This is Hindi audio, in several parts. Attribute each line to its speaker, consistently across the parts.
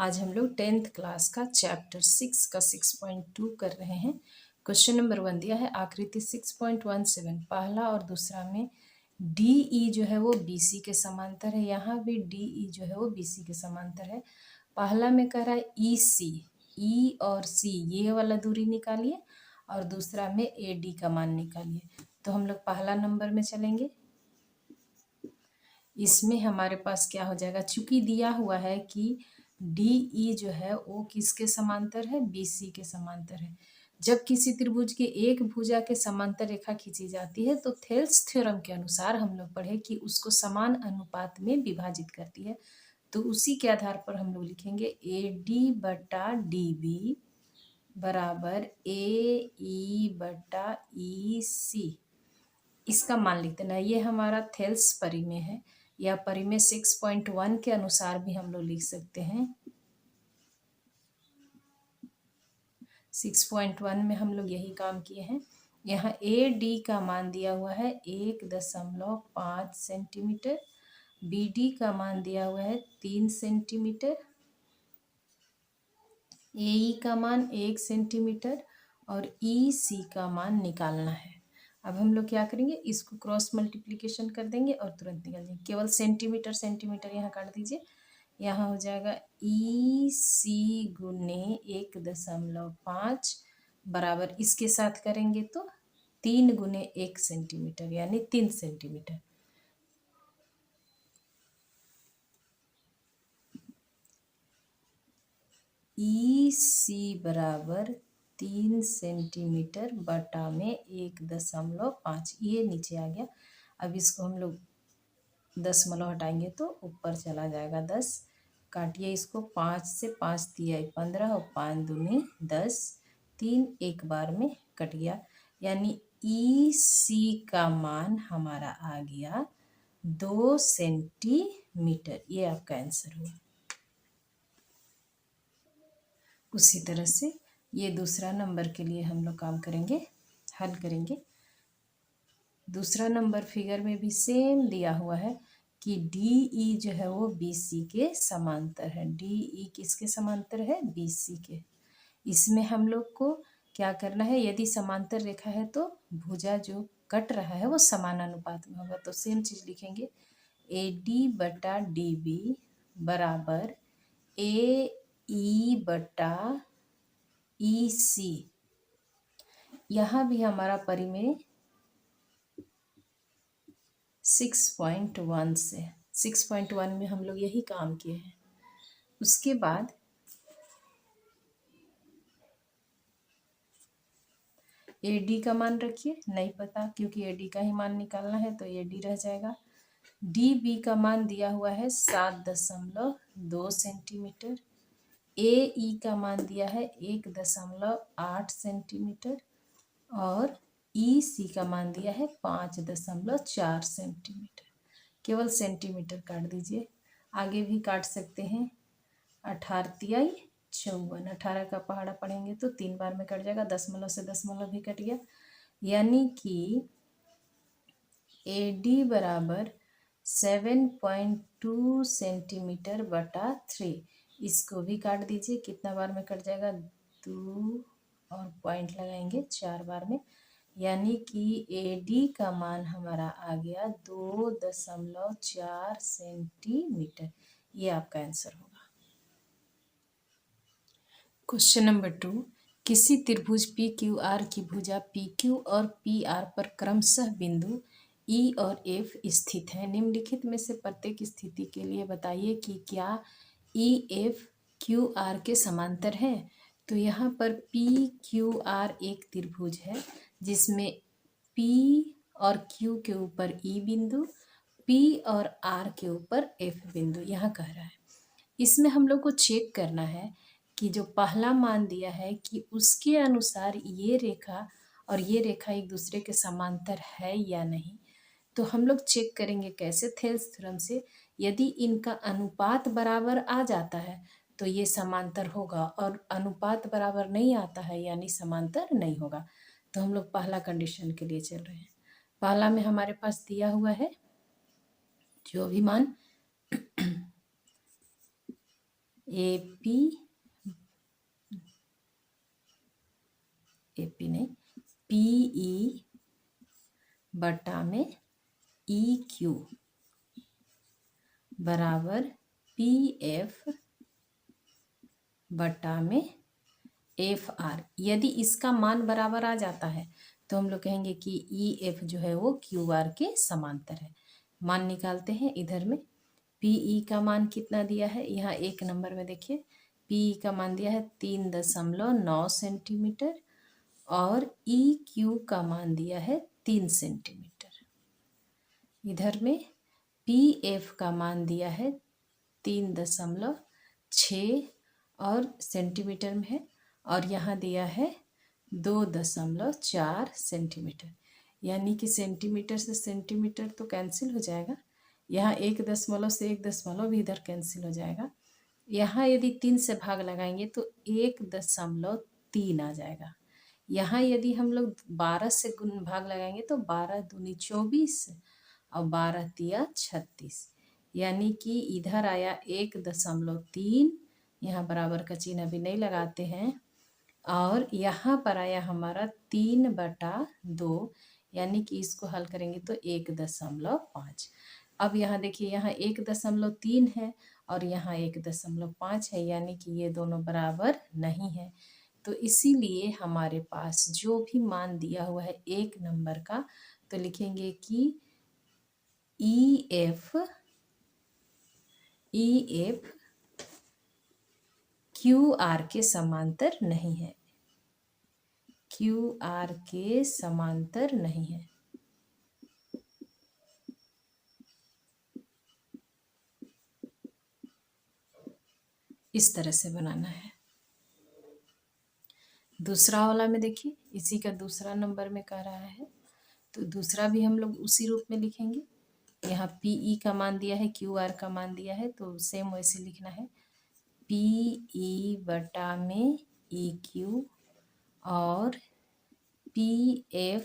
Speaker 1: आज हम लोग 10th क्लास का चैप्टर 6 का 6.2 कर रहे हैं। क्वेश्चन नंबर 1 दिया है आकृति 6.17 पहला और दूसरा में DE जो है वो BC के समांतर है। यहाँ भी DE जो है वो BC के समांतर है। पहला में कह रहा है EC, E और C ये वाला दूरी निकालिए और दूसरा में AD का मान निकालिए। तो हम लोग पहला नंबर में चलेंगे। इसमें हमारे पास क्या हो जाएगा, चूंकि दिया हुआ है कि DE जो है वो किसके समांतर है, BC के समांतर है। जब किसी त्रिभुज के एक भुजा के समांतर रेखा खींची जाती है तो थेल्स थ्योरम के अनुसार हम लोग पढ़े कि उसको समान अनुपात में विभाजित करती है। तो उसी के आधार पर हम लोग लिखेंगे AD बटा DB बराबर AE बटा EC। इसका मान लिखते ना, ये हमारा थेल्स परिमेय है या परिमेय 6.1 के अनुसार भी हम लोग लिख सकते हैं। 6.1 में हम लोग यही काम किए हैं। यहाँ AD का मान दिया हुआ है 1.5 सेंटीमीटर, BD का मान दिया हुआ है 3 सेंटीमीटर, AE का मान 1 सेंटीमीटर और EC का मान निकालना है। अब हम लोग क्या करेंगे, इसको क्रॉस मल्टीप्लिकेशन कर देंगे और तुरंत निकाल देंगे। केवल सेंटीमीटर सेंटीमीटर यहाँ काट दीजिए। यहाँ हो जाएगा EC गुने 1.5 बराबर इसके साथ करेंगे तो 3 गुने 1 सेंटीमीटर यानी 3 सेंटीमीटर। EC बराबर 3 सेंटीमीटर बटा में 1.5 ये नीचे आ गया। अब इसको हम लोग दशमलव हटाएंगे तो ऊपर चला जाएगा 10। काटिए इसको, 5 से 5 दिया 15 और 5 दूनी 10, 3 एक बार में कट गया यानी EC का मान हमारा आ गया 2 सेंटीमीटर। ये आपका आंसर हुआ। उसी तरह से ये दूसरा नंबर के लिए हम लोग काम करेंगे, हल करेंगे। दूसरा नंबर फिगर में भी सेम दिया हुआ है कि DE जो है वो BC के समांतर है। DE किसके समांतर है, BC के। इसमें हम लोग को क्या करना है, यदि समांतर रेखा है तो भुजा जो कट रहा है वो समान अनुपात में होगा। तो सेम चीज लिखेंगे AD बटा DB बराबर AE बटा EC। यहाँ भी हमारा परिमेय 6.1 से 6.1 में हम लोग यही काम किए हैं। उसके बाद AD का मान रखिए, नहीं पता क्योंकि AD का ही मान निकालना है तो AD रह जाएगा। DB का मान दिया हुआ है 7.2 सेंटीमीटर, AE का मान दिया है 1.8 सेंटीमीटर और EC का मान दिया है 5.4 सेंटीमीटर। केवल सेंटीमीटर काट दीजिए, आगे भी काट सकते हैं। 18 तिहाई 54, 18 का पहाड़ा पढ़ेंगे तो 3 बार में कट जाएगा, दशमलव से दशमलव भी कट गया यानी कि AD बराबर 7.2 सेंटीमीटर बटा 3। इसको भी काट दीजिए, कितना बार में कट जाएगा, 2 और पॉइंट लगाएंगे 4 बार में यानी कि AD का मान हमारा आ गया 2.4 सेंटीमीटर। ये आपका आंसर होगा। क्वेश्चन नंबर 2, किसी त्रिभुज PQR की भुजा PQ और PR पर क्रमशः बिंदु E और F स्थित है। निम्नलिखित में से प्रत्येक स्थिति के लिए बताइए कि क्या EF QR के समांतर है। तो यहाँ पर PQR एक त्रिभुज है जिसमें P और Q के ऊपर E बिंदु, P और R के ऊपर F बिंदु यहाँ कह रहा है। इसमें हम लोग को चेक करना है कि जो पहला मान दिया है कि उसके अनुसार ये रेखा और ये रेखा एक दूसरे के समांतर है या नहीं। तो हम लोग चेक करेंगे कैसे, थेल्स थ्योरम से। यदि इनका अनुपात बराबर आ जाता है तो ये समांतर होगा और अनुपात बराबर नहीं आता है यानी समांतर नहीं होगा। तो हम लोग पहला कंडीशन के लिए चल रहे हैं। पहला में हमारे पास दिया हुआ है जो भी मान एपी नहीं, पीई बटा में EQ बराबर PF बटा में FR। यदि इसका मान बराबर आ जाता है तो हम लोग कहेंगे कि EF जो है वो QR के समांतर है। मान निकालते हैं। इधर में PE का मान कितना दिया है, यहाँ एक नंबर में देखिए PE का मान दिया है 3.9 सेंटीमीटर और EQ का मान दिया है 3 सेंटीमीटर। इधर में PF का मान दिया है 3.6 और सेंटीमीटर में है, और यहाँ दिया है 2.4 सेंटीमीटर। यानी कि सेंटीमीटर से सेंटीमीटर तो कैंसिल हो जाएगा, यहाँ 1 दशमलव से 1 दशमलव भी इधर कैंसिल हो जाएगा। यहाँ यदि 3 से भाग लगाएंगे तो 1.3 आ जाएगा। यहाँ यदि हम लोग 12 से गुण भाग लगाएंगे तो 12 दूनी 24 और 12 तिया 36, यानी कि इधर आया 1.3, यहाँ बराबर का चिन्ह अभी नहीं लगाते हैं, और यहाँ पर आया हमारा 3/2, यानी कि इसको हल करेंगे तो 1.5। अब यहाँ देखिए यहाँ 1.3 है और यहाँ 1.5 है, यानी कि ये दोनों बराबर नहीं है। तो इसीलिए हमारे पास जो भी मान दिया हुआ है एक नंबर का, तो लिखेंगे कि EF QR के समांतर नहीं है, QR के समांतर नहीं है। इस तरह से बनाना है। दूसरा वाला में देखिए इसी का दूसरा नंबर में कह रहा है, तो दूसरा भी हम लोग उसी रूप में लिखेंगे। यहाँ PE का मान दिया है, QR का मान दिया है, तो सेम वैसे लिखना है PE बटा में EQ और PF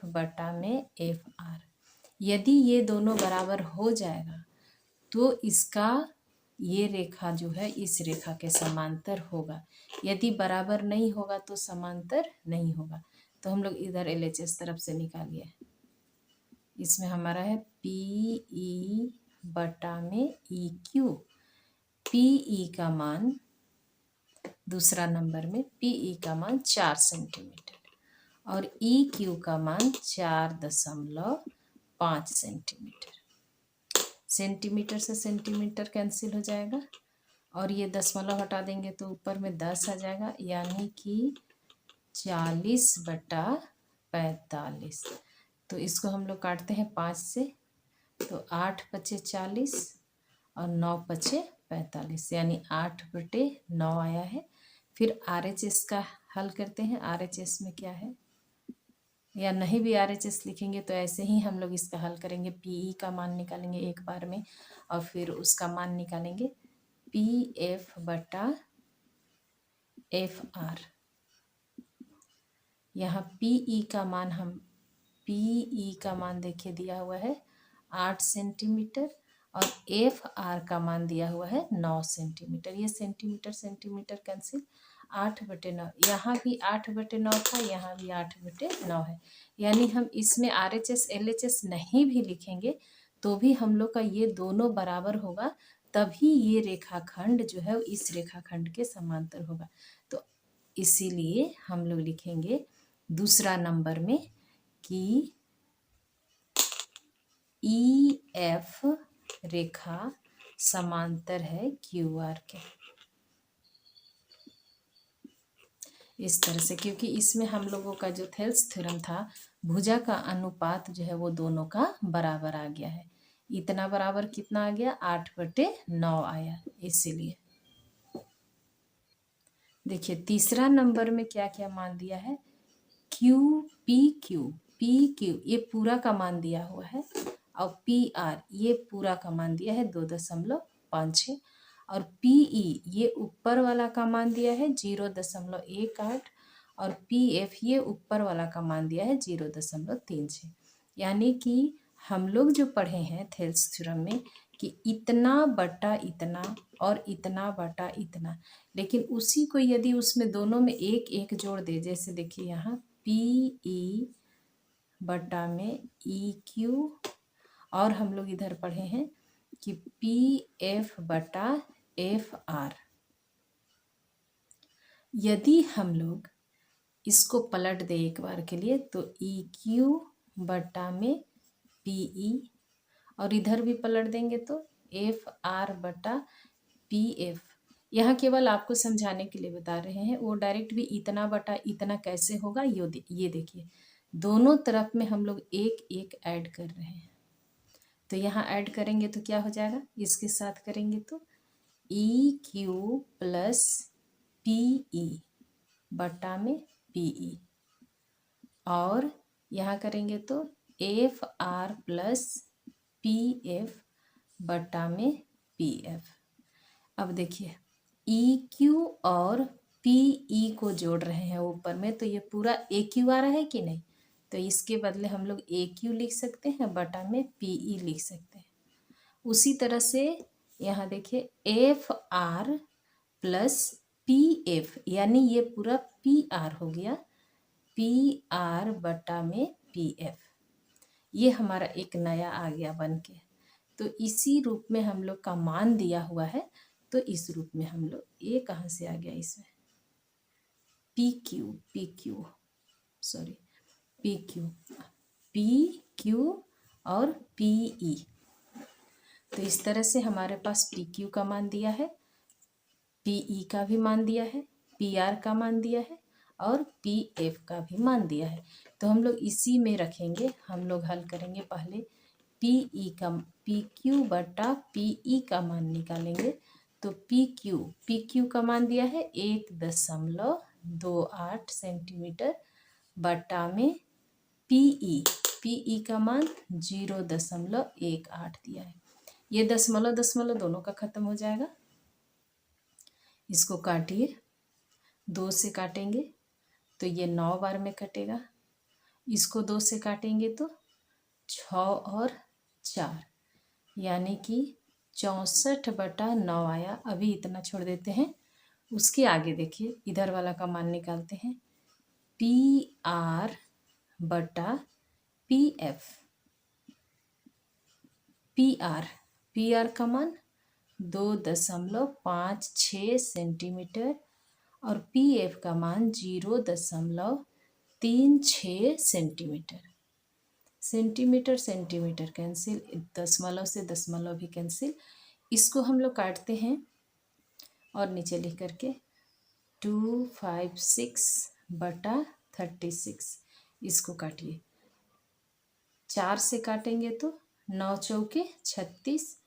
Speaker 1: बटा में FR। यदि ये दोनों बराबर हो जाएगा तो इसका ये रेखा जो है इस रेखा के समांतर होगा। यदि बराबर नहीं होगा तो समांतर नहीं होगा। तो हम लोग इधर LHS तरफ से निकालिए। इसमें हमारा है PE बटा में EQ। PE का मान दूसरा नंबर में PE का मान 4 सेंटीमीटर और EQ का मान 4.5 सेंटीमीटर। सेंटीमीटर से सेंटीमीटर कैंसिल हो जाएगा और ये दशमलव हटा देंगे तो ऊपर में 10 आ जाएगा, यानी कि 40/45। तो इसको हम लोग काटते हैं 5 से, तो 8×5 = 40 और 9×5 = 45, यानी 8/9 आया है। फिर RHS का हल करते हैं। RHS में क्या है, या नहीं भी RHS लिखेंगे तो ऐसे ही हम लोग इसका हल करेंगे। PE का मान निकालेंगे एक बार में और फिर उसका मान निकालेंगे PF बटा FR। यहाँ PE का मान देखिए दिया हुआ है 8 सेंटीमीटर और FR का मान दिया हुआ है 9 सेंटीमीटर। ये सेंटीमीटर सेंटीमीटर कैंसिल, 8/9। यहाँ भी 8/9 था, यहाँ भी 8/9 है। यानी हम इसमें RHS LHS नहीं भी लिखेंगे तो भी हम लोग का ये दोनों बराबर होगा, तभी ये रेखाखंड जो है इस रेखाखंड के समांतर होगा। तो इसीलिए हम लोग लिखेंगे दूसरा नंबर में कि EF रेखा समांतर है QR के। इस तरह से, क्योंकि इसमें हम लोगों का जो थेल्स थ्योरम था, भुजा का अनुपात जो है वो दोनों का बराबर आ गया है। इतना बराबर कितना आ गया, 8/9 आया। इसीलिए देखिए तीसरा नंबर में क्या क्या मान दिया है, PQ ये पूरा का मान दिया हुआ है और PR ये पूरा का मान दिया है 2.56 और PE ये ऊपर वाला का मान दिया है 0.18 और PF ये ऊपर वाला का मान दिया है 0.36। यानी कि हम लोग जो पढ़े हैं थेल्स थ्योरम में कि इतना बटा इतना और इतना बटा इतना, लेकिन उसी को यदि उसमें दोनों में एक एक जोड़ दे, जैसे देखिए यहाँ पी ई बटा में ई क्यू, और हम लोग इधर पढ़े हैं कि पी एफ बटा एफ आर। यदि हम लोग इसको पलट दे एक बार के लिए तो ई क्यू बटा में पी ई, और इधर भी पलट देंगे तो एफ आर बटा पी एफ। यहाँ केवल आपको समझाने के लिए बता रहे हैं, वो डायरेक्ट भी इतना बटा इतना कैसे होगा ये देखिए, दोनों तरफ में हम लोग एक एक ऐड कर रहे हैं। तो यहाँ ऐड करेंगे तो क्या हो जाएगा, इसके साथ करेंगे तो E Q plus P E बटा में पी ई, और यहाँ करेंगे तो F R plus P F बटा में पी एफ। अब देखिए ई क्यू और पी ई को जोड़ रहे हैं ऊपर में, तो ये पूरा ए क्यू आ रहा है कि नहीं, तो इसके बदले हम लोग ए क्यू लिख सकते हैं, बटा में पी ई लिख सकते हैं। उसी तरह से यहाँ देखिए F R plus P F, यानी ये पूरा पी आर हो गया, पी आर बटा में पी एफ। ये हमारा एक नया आ गया बन के। तो इसी रूप में हम लोग का मान दिया हुआ है, तो इस रूप में हम लोग, ये कहाँ से आ गया इसमें, P Q sorry P Q और पी ई। तो इस तरह से हमारे पास पी क्यू का मान दिया है, पी ई का भी मान दिया है, पी आर का मान दिया है, और पी एफ का भी मान दिया है। तो हम लोग इसी में रखेंगे, हम लोग हल करेंगे। पहले पी क्यू बटा पी ई का मान निकालेंगे। तो पी क्यू का मान दिया है 1.28 सेंटीमीटर बटा में पी ई का मान 0.18 दिया है। ये दशमलव दोनों का खत्म हो जाएगा। इसको काटिए, 2 से काटेंगे तो ये 9 बार में कटेगा। इसको 2 से काटेंगे तो 6 और 4, यानी कि 64/9 आया। अभी इतना छोड़ देते हैं, उसके आगे देखिए इधर वाला का मान निकालते हैं, पी आर बटा पी एफ। पी आर का मान 2.56 सेंटीमीटर और पी एफ का मान 0.36 सेंटीमीटर। सेंटीमीटर कैंसिल, दशमलव से दशमलव भी कैंसिल। इसको हम लोग काटते हैं और नीचे लिख करके 256/36, इसको काटिए। 4 से काटेंगे तो 9 चौके 36,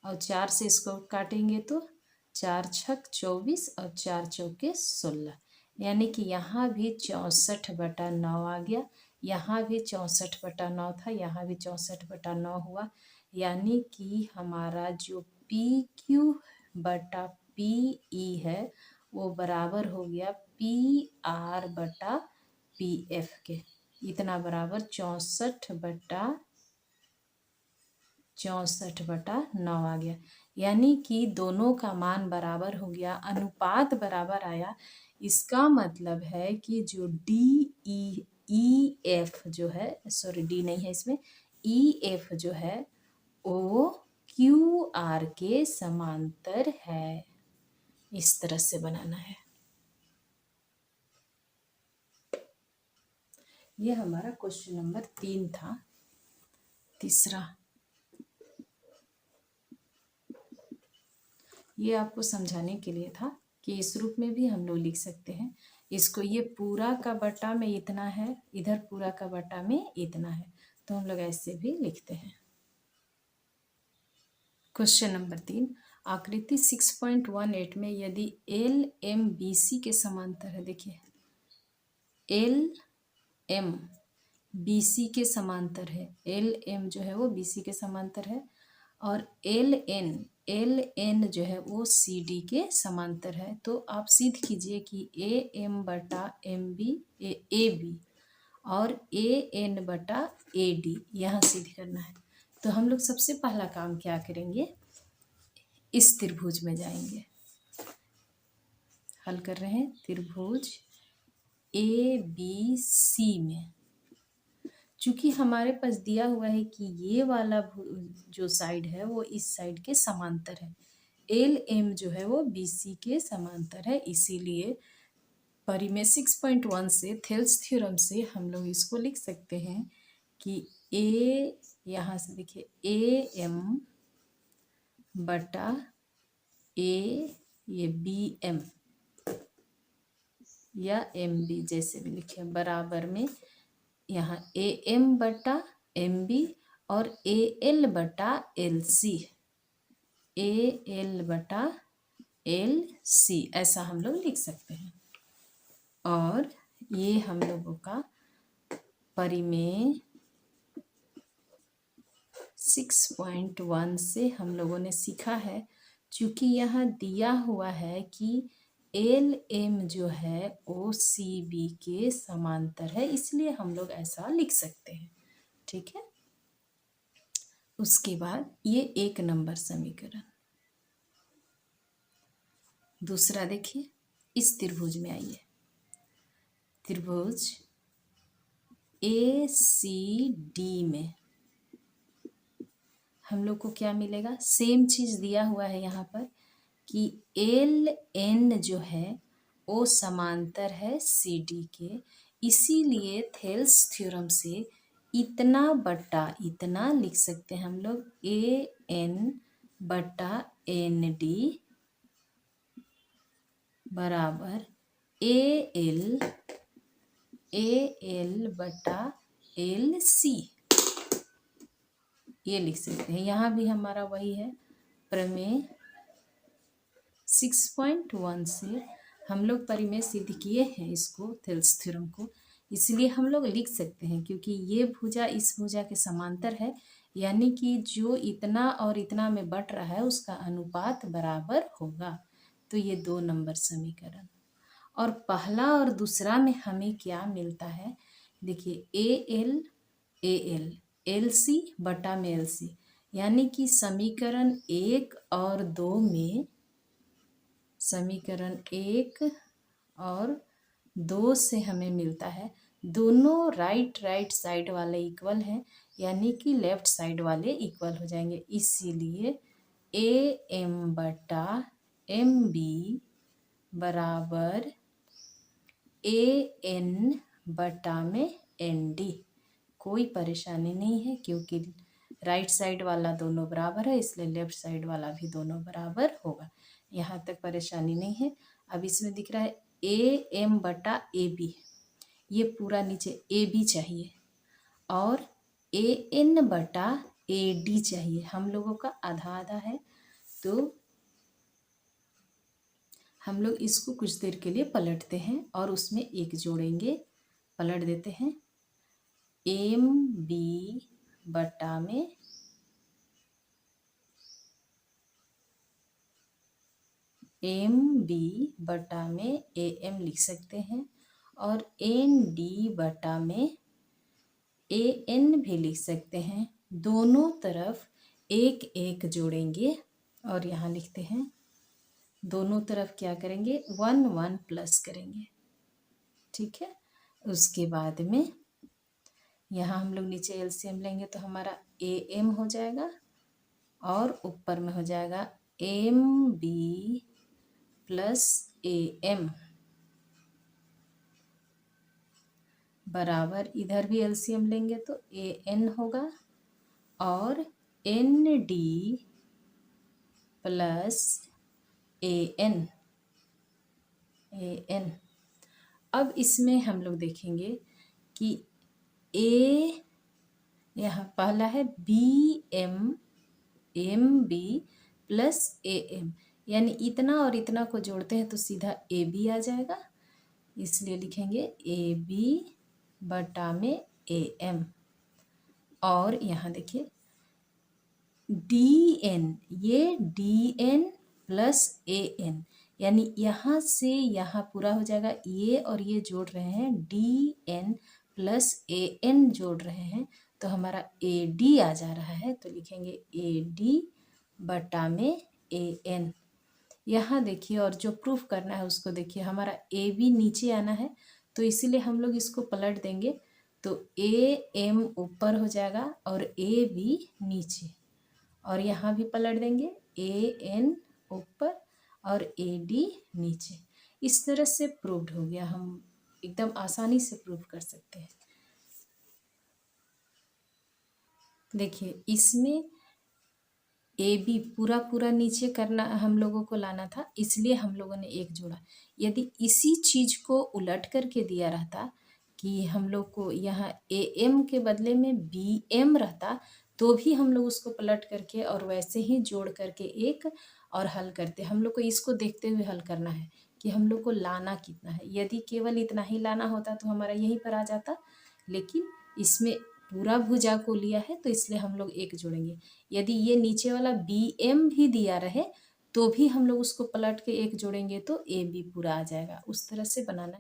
Speaker 1: और 4 से इसको काटेंगे तो 4 छक 24 और 4 चौके 16, यानी कि यहाँ भी 64/9 आ गया। यहाँ भी 64/9 था, यहाँ भी 64/9 हुआ, यानी कि हमारा जो पी क्यू बटा पी ई है वो बराबर हो गया पी आर बटा पी एफ के। इतना बराबर 64/9 आ गया, यानी कि दोनों का मान बराबर हो गया, अनुपात बराबर आया। इसका मतलब है कि जो डी ई एफ जो है, सॉरी डी नहीं है इसमें, ई एफ जो है वो क्यू आर के समांतर है। इस तरह से बनाना है। ये हमारा क्वेश्चन नंबर 3 था। तीसरा, ये आपको समझाने के लिए था कि इस रूप में भी हम लोग लिख सकते हैं इसको। ये पूरा का बटा में इतना है, इधर पूरा का बटा में इतना है, तो हम लोग ऐसे भी लिखते हैं। क्वेश्चन नंबर 3, आकृति 6.18 में यदि एल एम बी सी के समांतर है, देखिए एल एम बी सी के समांतर है, एल एम जो है वो बी सी के समांतर है, और एल एन जो है वो सी डी के समांतर है। तो आप सिद्ध कीजिए कि ए एम बटा एम बी ए बी और ए एन बटा ए डी, यहाँ सिद्ध करना है। तो हम लोग सबसे पहला काम क्या करेंगे, इस त्रिभुज में जाएंगे। हल कर रहे हैं त्रिभुज ABC में। चूंकि हमारे पास दिया हुआ है कि ये वाला जो साइड है वो इस साइड के समांतर है, LM जो है वो BC के समांतर है, इसीलिए परिमेय 6.1 से थेल्स थ्योरम से हम लोग इसको लिख सकते हैं कि A, यहाँ से देखिए AM बटा A, ये BM या MB जैसे भी लिखे, बराबर में यहाँ AM बटा MB और AL बटा LC, AL बटा LC ऐसा हम लोग लिख सकते हैं। और ये हम लोगों का परिमेय 6.1 से हम लोगों ने सीखा है। चूँकि यहाँ दिया हुआ है कि LM जो है वो CB के समांतर है, इसलिए हम लोग ऐसा लिख सकते हैं। ठीक है, उसके बाद ये 1 नंबर समीकरण। दूसरा देखिए, इस त्रिभुज में आइए, त्रिभुज ACD में हम लोग को क्या मिलेगा, सेम चीज़ दिया हुआ है यहाँ पर कि LN जो है वो समांतर है CD के, इसीलिए थेल्स थ्योरम से इतना बटा इतना लिख सकते हैं हम लोग, AN बटा ND बराबर AL बटा LC, ये लिख सकते हैं। यहाँ भी हमारा वही है, प्रमेय 6.1 से हम लोग परिमेय सिद्ध किए हैं इसको, थेल्स थ्योरम को, इसलिए हम लोग लिख सकते हैं क्योंकि ये भुजा इस भुजा के समांतर है, यानी कि जो इतना और इतना में बट रहा है उसका अनुपात बराबर होगा। तो ये 2 नंबर समीकरण। और पहला और दूसरा में हमें क्या मिलता है, देखिए AL LC बटा में LC, यानी कि समीकरण 1 और 2 में, समीकरण 1 और 2 से हमें मिलता है दोनों राइट साइड वाले इक्वल हैं, यानी कि लेफ्ट साइड वाले इक्वल हो जाएंगे, इसीलिए AM बटा MB बराबर AN बटा में ND। कोई परेशानी नहीं है क्योंकि राइट साइड वाला दोनों बराबर है, इसलिए लेफ्ट साइड वाला भी दोनों बराबर होगा, यहाँ तक परेशानी नहीं है। अब इसमें दिख रहा है AM बटा AB, ये पूरा नीचे AB चाहिए, और AN बटा AD चाहिए, हम लोगों का आधा आधा है, तो हम लोग इसको कुछ देर के लिए पलटते हैं और उसमें 1 जोड़ेंगे, पलट देते हैं, MB बटा में MB बटा में AM लिख सकते हैं, और ND बटा में AN भी लिख सकते हैं। दोनों तरफ 1 1 जोड़ेंगे और यहाँ लिखते हैं, दोनों तरफ क्या करेंगे, 1 1 प्लस करेंगे। ठीक है, उसके बाद में यहाँ हम लोग नीचे LCM लेंगे तो हमारा AM हो जाएगा और ऊपर में हो जाएगा MB प्लस AM बराबर, इधर भी LCM लेंगे तो AN होगा और ND प्लस AN। अब इसमें हम लोग देखेंगे कि A यहाँ पहला है BM MB प्लस AM, यानी इतना और इतना को जोड़ते हैं तो सीधा AB आ जाएगा, इसलिए लिखेंगे AB बटा में AM। और यहाँ देखिए DN, ये DN प्लस AN, यानी यहाँ से यहाँ पूरा हो जाएगा, ये और ये जोड़ रहे हैं, DN प्लस AN जोड़ रहे हैं, तो हमारा ए डी आ जा रहा है, तो लिखेंगे ए डी बटा में ए एन। यहाँ देखिए, और जो प्रूफ करना है उसको देखिए, हमारा ए बी नीचे आना है, तो इसीलिए हम लोग इसको पलट देंगे, तो ए एम ऊपर हो जाएगा और ए बी नीचे, और यहाँ भी पलट देंगे, ए एन ऊपर और ए डी नीचे। इस तरह से प्रूव्ड हो गया, हम एकदम आसानी से प्रूव कर सकते हैं। देखिए, इसमें ए बी पूरा पूरा नीचे करना हम लोगों को लाना था, इसलिए हम लोगों ने एक जोड़ा। यदि इसी चीज़ को उलट करके दिया रहता कि हम लोग को यहाँ ए एम के बदले में बी एम रहता, तो भी हम लोग उसको पलट करके और वैसे ही जोड़ करके एक और हल करते। हम लोग को इसको देखते हुए हल करना है कि हम लोग को लाना कितना है। यदि केवल इतना ही लाना होता तो हमारा यहीं पर आ जाता, लेकिन इसमें पूरा भुजा को लिया है तो इसलिए हम लोग एक जोड़ेंगे। यदि ये नीचे वाला बी एम भी दिया रहे तो भी हम लोग उसको पलट के एक जोड़ेंगे तो ए बी पूरा आ जाएगा। उस तरह से बनाना है।